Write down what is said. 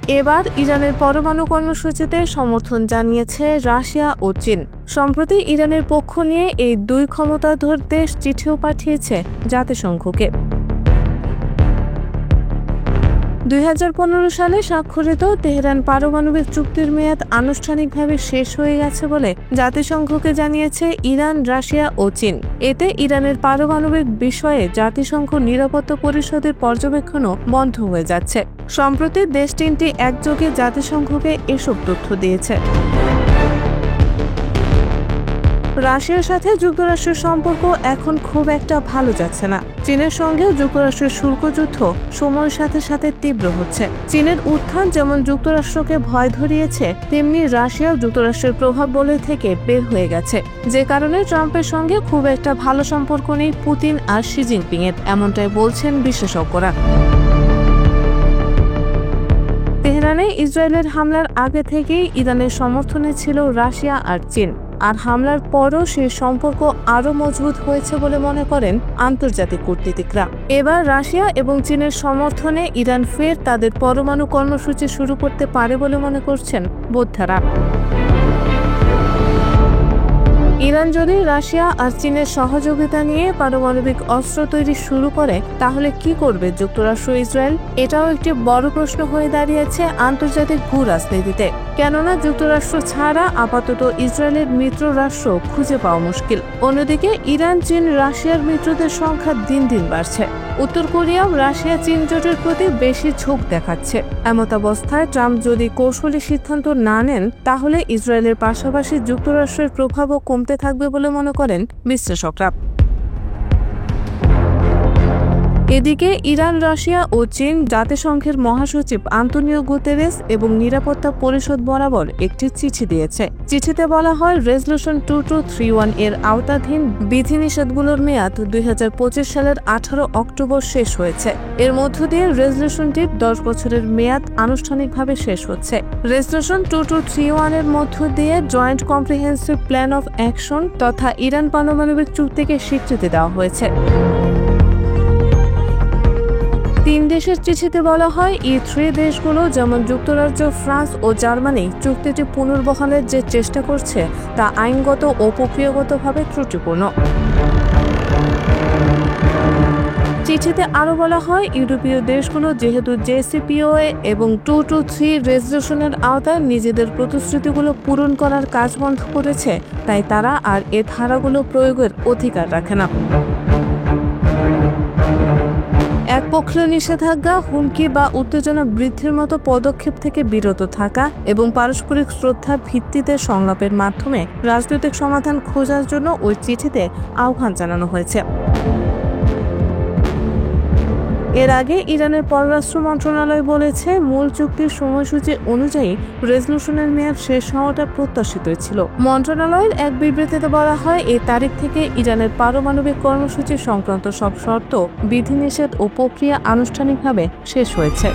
এবার ইরানের পরমাণু কর্মসূচিতে সমর্থন জানিয়েছে রাশিয়া ও চীন। সম্প্রতি ইরানের পক্ষ নিয়ে এই দুই ক্ষমতাধর দেশ চিঠিও পাঠিয়েছে জাতিসংঘকে। 2015 সালে স্বাক্ষরিত তেহরান পারমাণবিক চুক্তির মেয়াদ আনুষ্ঠানিকভাবে শেষ হয়ে গেছে বলে জাতিসংঘকে জানিয়েছে ইরান, রাশিয়া ও চীন। এতে ইরানের পারমাণবিক বিষয়ে জাতিসংঘ নিরাপত্তা পরিষদের পর্যবেক্ষণও বন্ধ হয়ে যাচ্ছে। সম্প্রতি দেশ তিনটি একযোগে জাতিসংঘকে এসব তথ্য দিয়েছে। রাশিয়ার সাথে যুক্তরাষ্ট্রের সম্পর্ক এখন খুব একটা ভালো যাচ্ছে না। চীনের সঙ্গে যুক্তরাষ্ট্রের শুল্ক যুদ্ধ সময়ের সাথে সাথে তীব্র হচ্ছে। চীনের উত্থান যেমন যুক্তরাষ্ট্রকে ভয় ধরিয়েছে, তেমনি রাশিয়াও যুক্তরাষ্ট্রের প্রভাব বলয় থেকে বের হয়ে গেছে, যে কারণে ট্রাম্পের সঙ্গে খুব একটা ভালো সম্পর্ক নেই পুতিন আর শি জিনপিং এর, এমনটাই বলছেন বিশেষজ্ঞরা। তেহরানে ইসরায়েলের হামলার আগে থেকেই ইরানের সমর্থনে ছিল রাশিয়া আর চীন, আর হামলার পরও সেই সম্পর্ক আরও মজবুত হয়েছে বলে মনে করেন আন্তর্জাতিক কূটনীতিকরা। এবার রাশিয়া এবং চীনের সমর্থনে ইরান ফের তাদের পরমাণু কর্মসূচি শুরু করতে পারে বলে মনে করছেন বোদ্ধারা। ইরান যদি রাশিয়া আর চীনের সহযোগিতা নিয়ে পারমাণবিক অস্ত্র তৈরি শুরু করে, তাহলে কি করবে যুক্তরাষ্ট্র, ইসরায়েল? এটাও একটি বড় প্রশ্ন হয়ে দাঁড়িয়েছে আন্তর্জাতিক ভূ রাজনীতিতে। কেননা যুক্তরাষ্ট্র ছাড়া আপাতত ইসরায়েলের মিত্র রাষ্ট্র খুঁজে পাওয়া মুশকিল। অন্যদিকে ইরান, চীন, রাশিয়ার মিত্রদের সংখ্যা দিন দিন বাড়ছে। উত্তর কোরিয়াও রাশিয়া চীন জোটের প্রতি বেশি ঝোঁক দেখাচ্ছে। এমতাবস্থায় ট্রাম্প যদি কৌশলী সিদ্ধান্ত না নেন, তাহলে ইসরায়েলের পাশাপাশি যুক্তরাষ্ট্রের প্রভাবও কমতে থাকবে বলে মনে করেন বিশ্লেষকরা। এদিকে ইরান, রাশিয়া ও চীন জাতিসংঘের মহাসচিব আন্তোনিও গুতেরেস এবং নিরাপত্তা পরিষদ বরাবর একটি চিঠি দিয়েছে। চিঠিতে বলা হয়, রেজলিউশন 2231 এর আওতাধীন বিধিনিষেধগুলোর মেয়াদ 2025 সালের 18 অক্টোবর শেষ হয়েছে। এর মধ্য দিয়ে রেজলিউশনটির 10 বছরের মেয়াদ আনুষ্ঠানিকভাবে শেষ হচ্ছে। রেজলিউশন 2231 এর মধ্য দিয়ে joint comprehensive plan of action তথা ইরান পারমাণবিক চুক্তিকে স্বীকৃতি দেওয়া হয়েছে। তিন দেশের চিঠিতে বলা হয়, E3 দেশগুলো যেমন যুক্তরাজ্য, ফ্রান্স ও জার্মানি চুক্তিটি পুনর্বহালের যে চেষ্টা করছে তা আইনগত ও প্রক্রিয়াগতভাবে ত্রুটিপূর্ণ। চিঠিতে আরও বলা হয়, ইউরোপীয় দেশগুলো যেহেতু JCPOA এবং 223 রেজলিউশনের আওতায় নিজেদের প্রতিশ্রুতিগুলো পূরণ করার কাজ বন্ধ করেছে, তাই তারা আর এ ধারাগুলো প্রয়োগের অধিকার রাখে না। একপক্ষীয় নিষেধাজ্ঞা, হুমকি বা উত্তেজনা বৃদ্ধির মতো পদক্ষেপ থেকে বিরত থাকা এবং পারস্পরিক শ্রদ্ধার ভিত্তিতে সংলাপের মাধ্যমে রাজনৈতিক সমাধান খোঁজার জন্য ওই চিঠিতে আহ্বান জানানো হয়েছে। এর আগে ইরানের পররাষ্ট্র মন্ত্রণালয় বলেছে, মূল চুক্তির সময়সূচি অনুযায়ী রেজলিউশনের মেয়াদ শেষ হওয়াটা প্রত্যাশিত ছিল। মন্ত্রণালয়ের এক বিবৃতিতে বলা হয়, এই তারিখ থেকে ইরানের পারমাণবিক কর্মসূচি সংক্রান্ত সব শর্ত, বিধিনিষেধ ও প্রক্রিয়া আনুষ্ঠানিকভাবে শেষ হয়েছে।